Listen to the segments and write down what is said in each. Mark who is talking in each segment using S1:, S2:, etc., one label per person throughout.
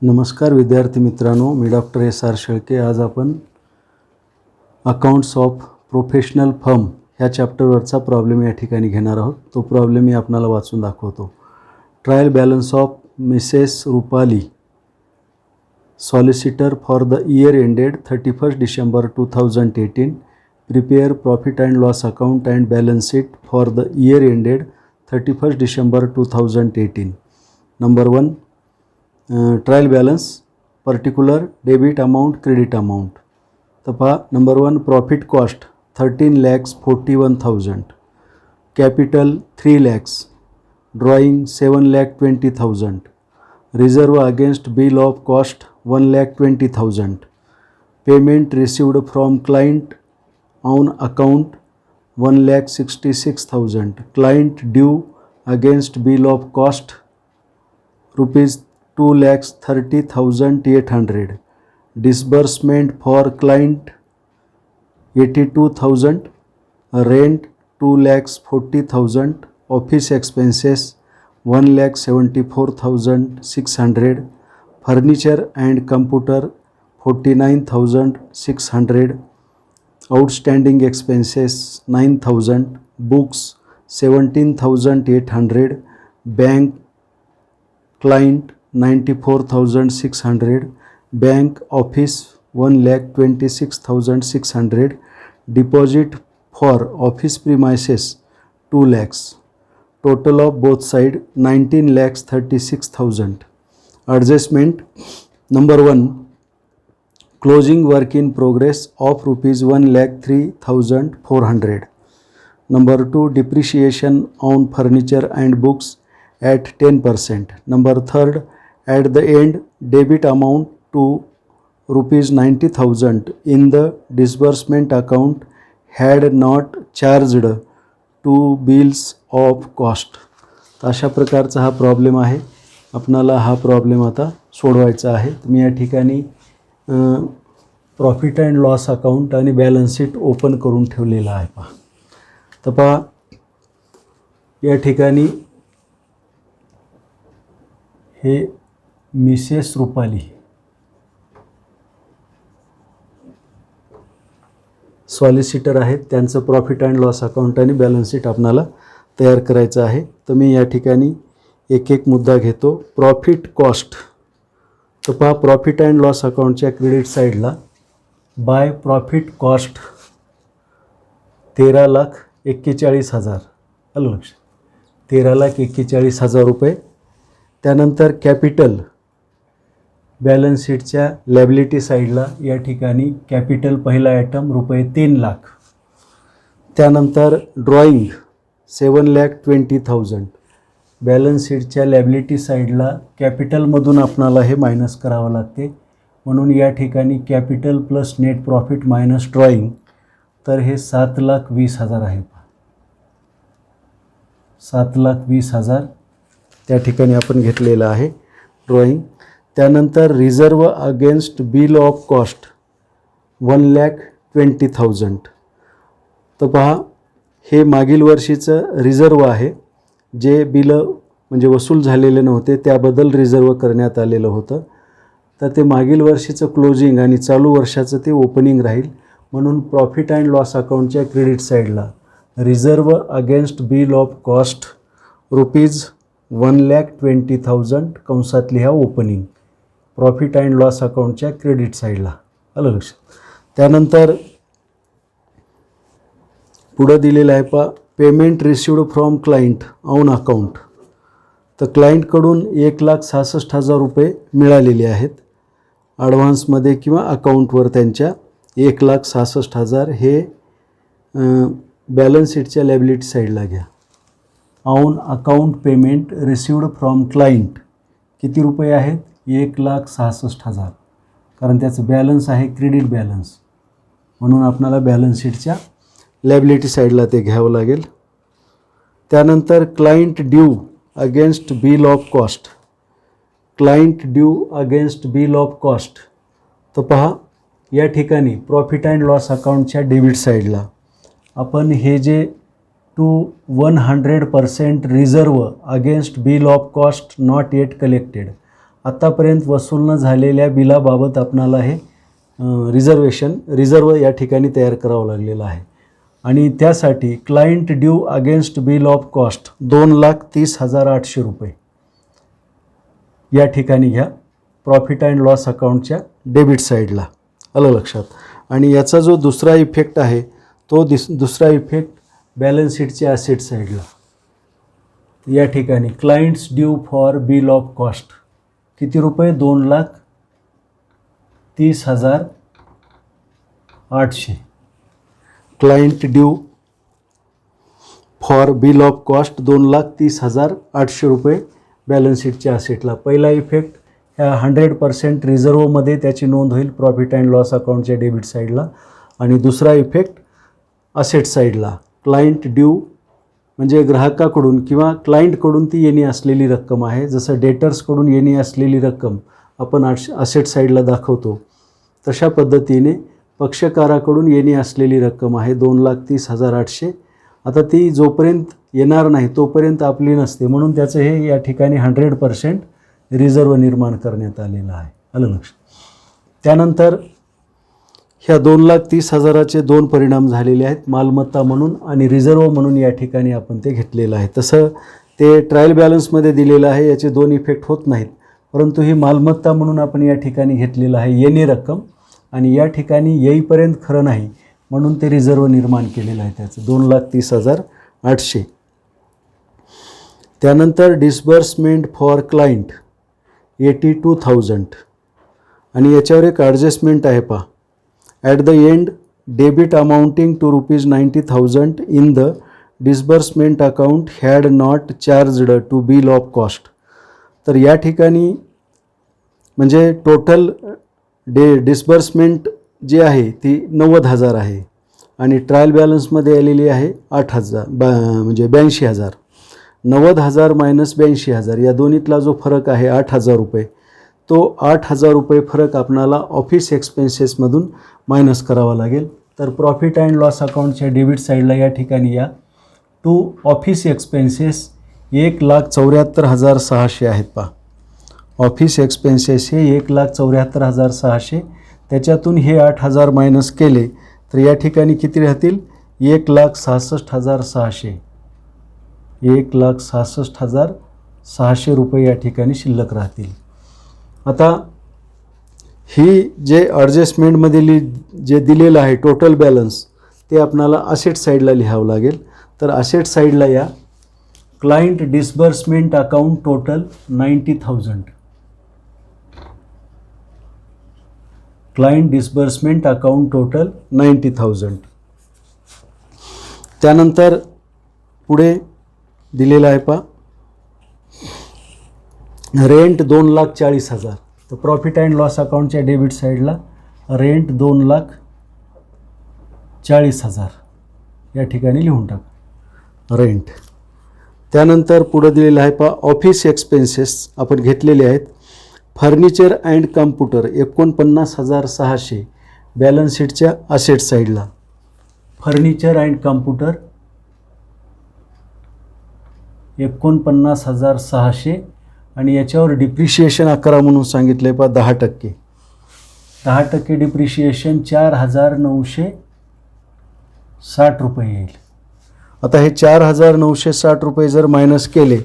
S1: नमस्कार विद्यार्थी मित्रांनो, मी डॉक्टर एस.आर. शेळके. आज आपण अकाउंट्स ऑफ प्रोफेशनल फर्म ह्या चॅप्टरवरचा प्रॉब्लेम या ठिकाणी घेणार आहोत. तो प्रॉब्लेम मी आपणाला वाचून दाखवतो. Trial balance of Mrs Rupali, solicitor for the year ended 31 December 2018. Prepare profit and loss account and balance sheet for the year ended 31 December 2018. Number 1, trial balance, particular, debit amount, credit amount. तर पहा, number 1, profit cost 13,41,000, capital 3 lakhs, drawing 7,20,000, reserve against bill of cost 1,20,000, payment received from client on account 1,66,000, client due against bill of cost ₹2,30,800, disbursement for client 82,000, rent 2,40,000, office expenses 1,74,600, furniture and computer 49,600, outstanding expenses 9,000, books 17,800, bank client 94,600, bank office 1,26,600, deposit for office premises 2 lakhs, total of both side 19,36,000. Adjustment, number 1, closing work in progress of ₹1,03,400. Number 2, depreciation on furniture and books at 10%. Number 3, at the end, debit amount to ₹90,000 in the disbursement account had not charged to bills of cost. अशा प्रकारचा हा problem आहे. आपणाला हा problem आता सोडवायचा आहे. मी या ठिकाणी प्रॉफिट अँड लॉस अकाउंट आणि बॅलन्स शीट ओपन करून ठेवलेला आहे. पहा, तर पहा, या ठिकाणी हे मिसेस रुपाली सॉलिसिटर आहेत. त्यांचं प्रॉफिट अँड लॉस अकाउंट आणि बॅलन्स शीट आपणाला तयार करायचं आहे. तर मी या ठिकाणी एक एक मुद्दा घेतो. Profit cost. तर पहा, प्रॉफिट अँड लॉस अकाउंटच्या क्रेडिट साईडला बाय प्रॉफिट कॉस्ट 13,41,000. आलं लक्षात? 13,41,000 रुपये. त्यानंतर कॅपिटल, बॅलन्स शीटच्या लॅबिलिटी साईडला या ठिकाणी कॅपिटल पहिला आयटम ₹3,00,000. त्यानंतर ड्रॉइंग 7,20,000. बॅलन्स शीटच्या लॅबिलिटी साईडला कॅपिटलमधून आपणाला हे मायनस करावं लागते, म्हणून या ठिकाणी capital plus net profit minus drawing, तर हे 7,20,000 आहे. 7,20,000 त्या ठिकाणी आपण घेतलेलं आहे ड्रॉइंग. त्यानंतर reserve against bill of cost 1,20,000. तर पहा, हे मागील वर्षीचं रिझर्व आहे, जे बिलं म्हणजे वसूल झालेले नव्हते त्याबद्दल रिझर्व करण्यात आलेलं होतं. तर ते मागील वर्षीचं क्लोजिंग आणि चालू वर्षाचं ते ओपनिंग राहील, म्हणून प्रॉफिट अँड लॉस अकाउंटच्या क्रेडिट साईडला reserve against bill of cost ₹1,20,000 कंसात लिहा ओपनिंग, प्रॉफिट अँड लॉस अकाउंटच्या क्रेडिट साईडला. आलं लक्षात? त्यानंतर पुढं दिलेलं आहे पहा, payment received from client on account. तर क्लायंटकडून 1,66,000 रुपये मिळालेले आहेत ॲडव्हान्समध्ये किंवा अकाउंटवर त्यांच्या 1,66,000. हे बॅलन्स शीटच्या लॅबिलिटी साईडला घ्या. On account payment received from client किती रुपये आहेत? 1,66,000. कारण त्याचं बॅलन्स आहे क्रेडिट बॅलन्स, म्हणून आपल्याला बॅलन्स शीटच्या लॅबिलिटी साईडला ते घ्यावं लागेल. त्यानंतर client due against bill of cost. Client due against bill of cost. तर पहा, या ठिकाणी प्रॉफिट अँड लॉस अकाउंटच्या डेबिट साईडला आपण हे जे to 100% reserve against bill of cost not yet collected आत्तापर्यंत वसूल न झालेल्या बिलाबाबत आपणाला हे रिझर्व या ठिकाणी तयार करावं लागलेलं आहे. आणि त्यासाठी client due against bill of cost 2,30,800 रुपये या ठिकाणी घ्या प्रॉफिट अँड लॉस अकाउंटच्या डेबिट साईडला. आलं लक्षात. आणि याचा जो दुसरा इफेक्ट आहे तो दुसरा इफेक्ट बॅलन्स शीटच्या ॲसेट साईडला. या ठिकाणी clients due for bill of cost किती रुपये? 2,30,800. Client due for bill of cost 2,30,800 रुपये बॅलन्स शीटच्या असेटला. पहिला इफेक्ट ह्या 100% रिझर्वमध्ये त्याची नोंद होईल प्रॉफिट अँड लॉस अकाउंटच्या डेबिट साईडला. आणि दुसरा इफेक्ट असेट साईडला क्लायंट ड्यू म्हणजे ग्राहकाकडून किंवा क्लायंटकडून ती येणी असलेली रक्कम आहे. जसं डेटर्सकडून येणी असलेली रक्कम आपण असेट साईडला दाखवतो तशा पद्धतीने पक्षकाराकडून येणी असलेली रक्कम आहे 2,30,800. आता ती जोपर्यंत येणार नाही तोपर्यंत आपली नसते, म्हणून त्याचं हे या ठिकाणी 100% रिझर्व निर्माण करण्यात आलेलं आहे. आलं लक्षात. त्यानंतर ह्या 2,30,000चे दोन परिणाम झालेले आहेत, मालमत्ता म्हणून आणि रिझर्व म्हणून या ठिकाणी आपण ते घेतलेलं आहे. तसं ते ट्रायल बॅलन्समध्ये दिलेलं आहे, याचे दोन इफेक्ट होत नाहीत, परंतु ही मालमत्ता म्हणून आपण या ठिकाणी घेतलेलं आहे येणी रक्कम, आणि या ठिकाणी येईपर्यंत खरं नाही म्हणून ते रिझर्व निर्माण केलेलं आहे त्याचं 2,30,800. त्यानंतर डिस्बर्समेंट फॉर क्लायंट 82,000 आणि याच्यावर एक ॲडजस्टमेंट आहे पहा. At the end debit amounting to ₹90,000 in the disbursement account had not charged to bill of cost. तर या ठिकाणी म्हणजे टोटल डिस्बर्समेंट जी आहे ती 90,000 आहे आणि ट्रायल बॅलन्समध्ये आलेली आहे 8,000 म्हणजे 82,000. 90,000 मायनस 82,000 या दोन्हीतला जो फरक आहे 8,000 रुपये, तो 8,000 रुपये फरक आपणाला ऑफिस एक्सपेन्सेसमधून मायनस करावा लागेल. तर प्रॉफिट अँड लॉस अकाउंटच्या डेबिट साईडला या ठिकाणी या टू ऑफिस एक्सपेन्सेस 1,74,600 आहेत पहा. ऑफिस एक्सपेन्सेस हे 1,74,600, त्याच्यातून हे 8,000 मायनस केले तर या ठिकाणी किती राहतील? 1,66,600. 1,66,600 रुपये या ठिकाणी शिल्लक राहतील. आता ही जे ॲडजस्टमेंटमध्ये जे दिलेलं आहे टोटल बॅलन्स ते आपणाला असेट साईडला लिहावं लागेल. तर असेट साईडला या client disbursement account total 90,000. Client disbursement account total 90,000. त्यानंतर पुढे दिलेलं आहे पहा रेंट 2,40,000. तर प्रॉफिट अँड लॉस अकाउंटच्या डेबिट साईडला रेंट 2,40,000 या ठिकाणी लिहून टाका रेंट. त्यानंतर पुढे दिलेलं आहे पहा ऑफिस एक्सपेन्सेस आपण घेतलेले आहेत. फर्निचर अँड कम्प्युटर 49,600 बॅलन्स शीटच्या असेट साईडला. फर्निचर अँड कम्प्युटर 49,600 आणि याच्यावर डिप्रिशिएशन 11 म्हणून सांगितलं आहे पहा 10%. 10% डिप्रिशिएशन 4,960 रुपये येईल. आता हे 4,960 रुपये जर मायनस केले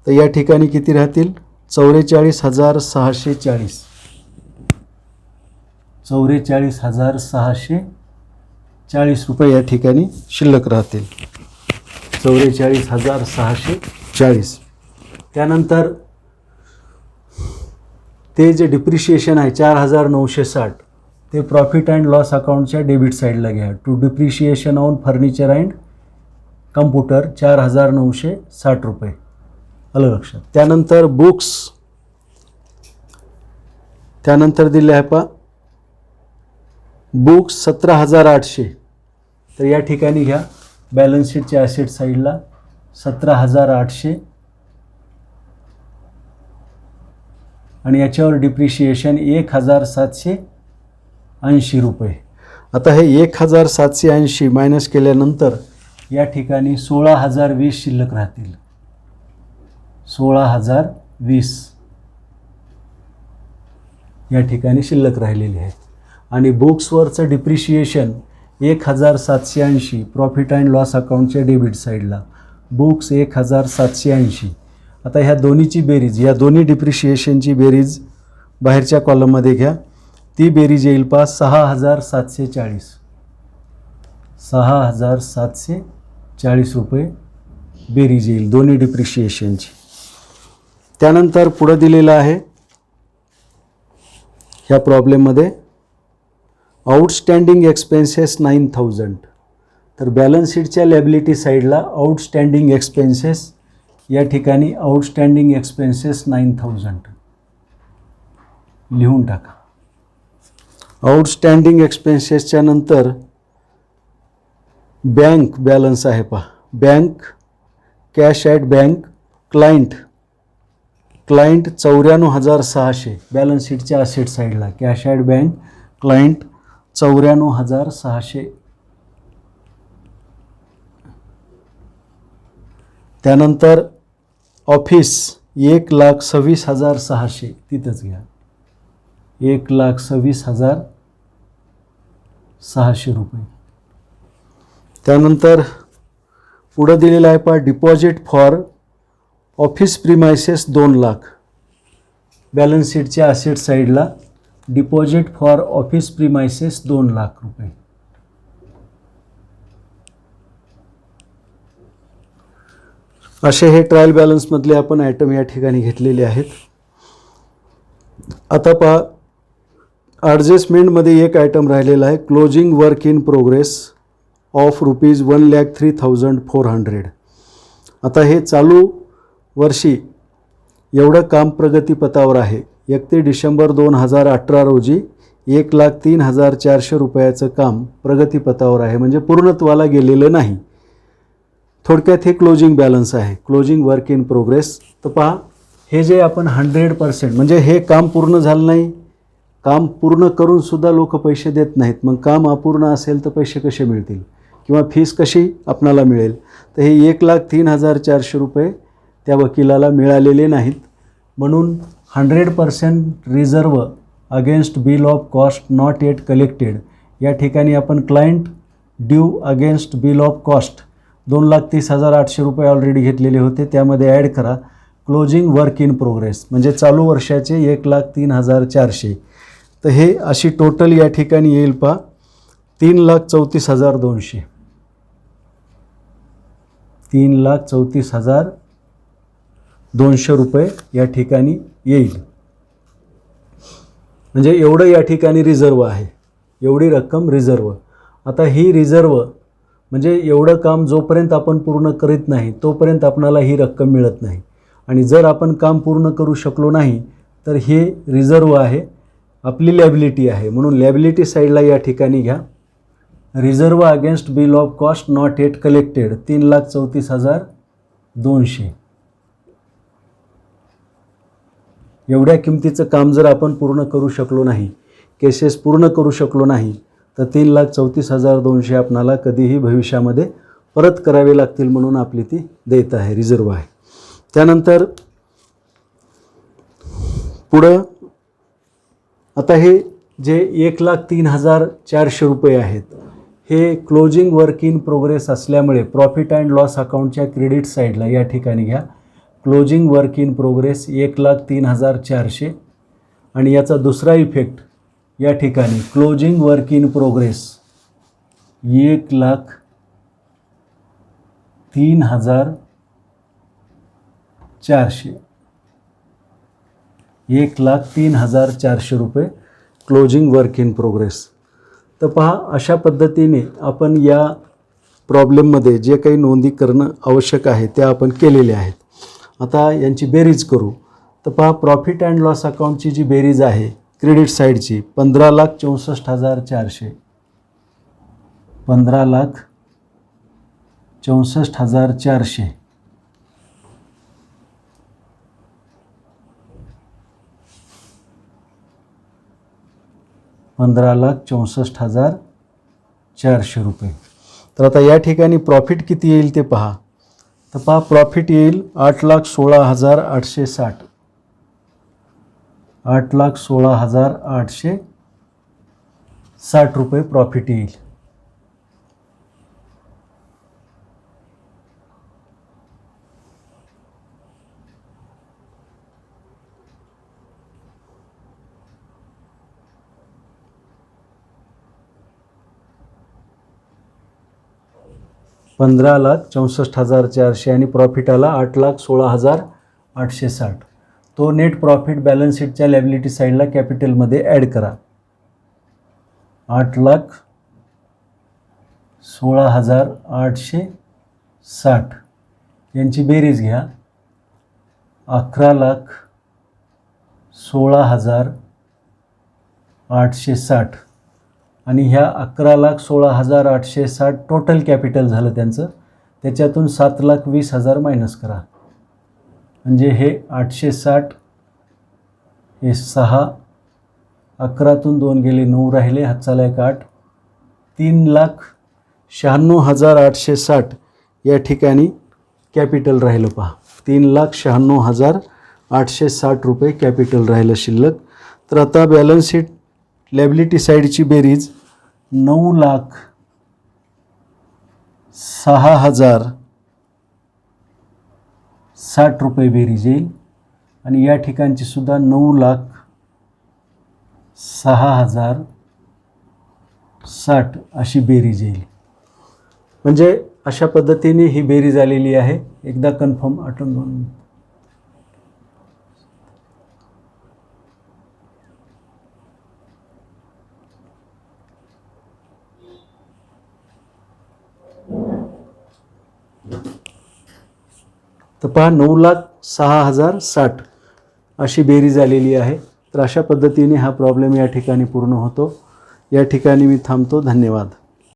S1: तर या ठिकाणी किती राहतील? 44,640. 44,640 रुपये या ठिकाणी शिल्लक राहतील. 44,640. त्यानंतर ते जे डिप्रिशिएशन आहे 4,960 ते प्रॉफिट अँड लॉस अकाउंटच्या डेबिट साईडला घ्या. To depreciation on furniture and computer 4,960 रुपये. आलं लक्षात. त्यानंतर बुक्स त्यानंतर दिले आहे पहा बुक्स 17,800. तर या ठिकाणी घ्या बॅलन्स शीटच्या ॲसेट साईडला 17,800 आणि याच्यावर डिप्रिशिएशन 1,780 रुपये. आता हे 1,780 मायनस केल्यानंतर या ठिकाणी 16,020 शिल्लक राहतील. 16,020 या ठिकाणी शिल्लक राहिलेली आहे. आणि बुक्सवरचं डिप्रिशिएशन 1780 प्रॉफिट अँड लॉस अकाउंटच्या डेबिट साईडला बुक्स 1780. आता ह्या दोन्हीची बेरीज, या दोन्ही डिप्रिशिएशनची बेरीज बाहेरच्या कॉलममध्ये घ्या. ती बेरीज येईल पहा 6740. 6740 रुपये बेरीज येईल दोन्ही डिप्रिशिएशनची. त्यानंतर पुढं दिलेलं आहे ह्या प्रॉब्लेममध्ये आउटस्टँडिंग एक्सपेन्सेस 9000. तर बॅलन्स शीटच्या लॅबिलिटी साईडला आउटस्टँडिंग एक्सपेन्सेस, या ठिकाणी आउटस्टँडिंग एक्सपेन्सेस 9000 लिहून टाका. आउटस्टँडिंग एक्सपेन्सेसच्या नंतर बँक बॅलन्स आहे पहा. Bank cash at bank client 94600 balance शीटच्या असेट साईडला कॅश ॲट बँक क्लायंट 94600. त्यानंतर ऑफिस 1,26,600 तिथंच घ्या 1,26,600 रुपये. त्यानंतर पुढं दिलेलं आहे पहा deposit for office premises 2 lakh. Balance शीटच्या असेट साईडला deposit for office premises 2 lakh रुपये. असे हे ट्रायल बॅलन्समधले आपण आयटम या ठिकाणी घेतलेले आहेत. आता पहा ॲडजस्टमेंटमध्ये एक आयटम राहिलेला आहे closing work in progress of ₹1,03,400. आता हे चालू वर्षी एवढं काम प्रगतीपथावर आहे. 31 डिसेंबर 2018 रोजी 1,03,400 रुपयाचं काम प्रगतीपथावर आहे, म्हणजे पूर्णत्वाला गेलेलं नाही. थोडक्यात हे क्लोजिंग बॅलन्स आहे, क्लोजिंग वर्क इन प्रोग्रेस. तर पहा हे जे आपण 100% म्हणजे हे काम पूर्ण झालं नाही, काम पूर्ण करून सुद्धा लोक पैसे देत नाहीत. मग काम अपूर्ण असेल तर पैसे कसे मिळतील किंवा फीस कशी आपणाला मिळेल. तर हे 1,03,400 रुपये त्या वकिलाला मिळालेले नाहीत, म्हणून 100% reserve against bill of cost not eight collected या ठिकाणी आपण client due against bill of cost 2,30,800 रुपये ऑलरेडी घेतलेले होते, त्यामध्ये ॲड करा क्लोजिंग वर्क इन प्रोग्रेस म्हणजे चालू वर्षाचे 1,03,400. तर हे अशी टोटल या ठिकाणी येईल पहा 3,34,200. 3,34,200 रुपये या ठिकाणी येईल. म्हणजे एवढं या ठिकाणी रिझर्व आहे, एवढी रक्कम रिझर्व. आता ही रिझर्व म्हणजे एवढं काम जोपर्यंत आपण पूर्ण करीत नाही तोपर्यंत आपणाला ही रक्कम मिळत नाही. आणि जर आपण काम पूर्ण करू शकलो नाही तर हे रिझर्व आहे, आपली लॅबिलिटी आहे. म्हणून लॅबिलिटी साईडला या ठिकाणी घ्या reserve against bill of cost not eight collected 3,34,200. एवढ्या किमतीचं काम जर आपण पूर्ण करू शकलो नाही, केसेस पूर्ण करू शकलो नाही, तर 3,34,200 आपणाला कधीही भविष्यामध्ये परत करावे लागतील, म्हणून आपली ती देयता आहे, रिझर्व आहे. त्यानंतर पुढं आता हे जे 1,03,400 रुपये आहेत हे क्लोजिंग वर्क इन प्रोग्रेस असल्यामुळे प्रॉफिट अँड लॉस अकाउंटच्या क्रेडिट साईडला या ठिकाणी घ्या क्लोजिंग वर्क इन प्रोग्रेस 1,03,400. आणि याचा दुसरा इफेक्ट या ठिकाणी क्लोजिंग वर्क इन प्रोग्रेस 1,03,400. 1,03,400 रुपये क्लोजिंग वर्क इन प्रोग्रेस. तर पहा अशा पद्धतीने आपण या प्रॉब्लेममध्ये जे काही नोंदी करणं आवश्यक आहे त्या आपण केलेल्या आहेत. आता यांची बेरीज करू. तर पहा प्रॉफिट अँड लॉस अकाउंटची जी बेरीज आहे क्रेडिट साईडची 15,64,400. 15,64,400. ₹15,64,400. तर आता या ठिकाणी प्रॉफिट किती येईल ते पहा. तर पहा प्रॉफिट येईल 8,16,860. 8,16,860 रुपये प्रॉफिट येईल. $15,64,400 आणि प्रॉफिट आला 8,16,860. तो नेट प्रॉफिट बॅलन्स शीटच्या लॅबिलिटी साईडला कॅपिटलमध्ये ॲड करा. 8,16,860 यांची बेरीज घ्या. 11,16,860 आणि ह्या 11,16,860 टोटल कॅपिटल झालं त्यांचं. त्याच्यातून 7,20,000 मायनस करा. म्हणजे हे 860, हे 6, 11तून 2 गेले 9 राहिले, हातचाला 1 8, 3,96,860 या ठिकाणी कॅपिटल राहिलं. पहा, 3,96,860 रुपये कॅपिटल राहिलं शिल्लक. तर आता बॅलन्स शीट लॅबिलिटी साईडची बेरीज 9,06,060 रुपये बेरीज येईल आणि या ठिकाणची सुद्धा 9,06,060 अशी बेरीज येईल. म्हणजे अशा पद्धतीने ही बेरीज आलेली आहे. एकदा कन्फर्म आठवून दोन. तर पहा 9,06,060 अशी बेरीज आलेली आहे. तर अशा पद्धतीने हा प्रॉब्लेम या ठिकाणी पूर्ण होतो. या ठिकाणी मी थांबतो. धन्यवाद.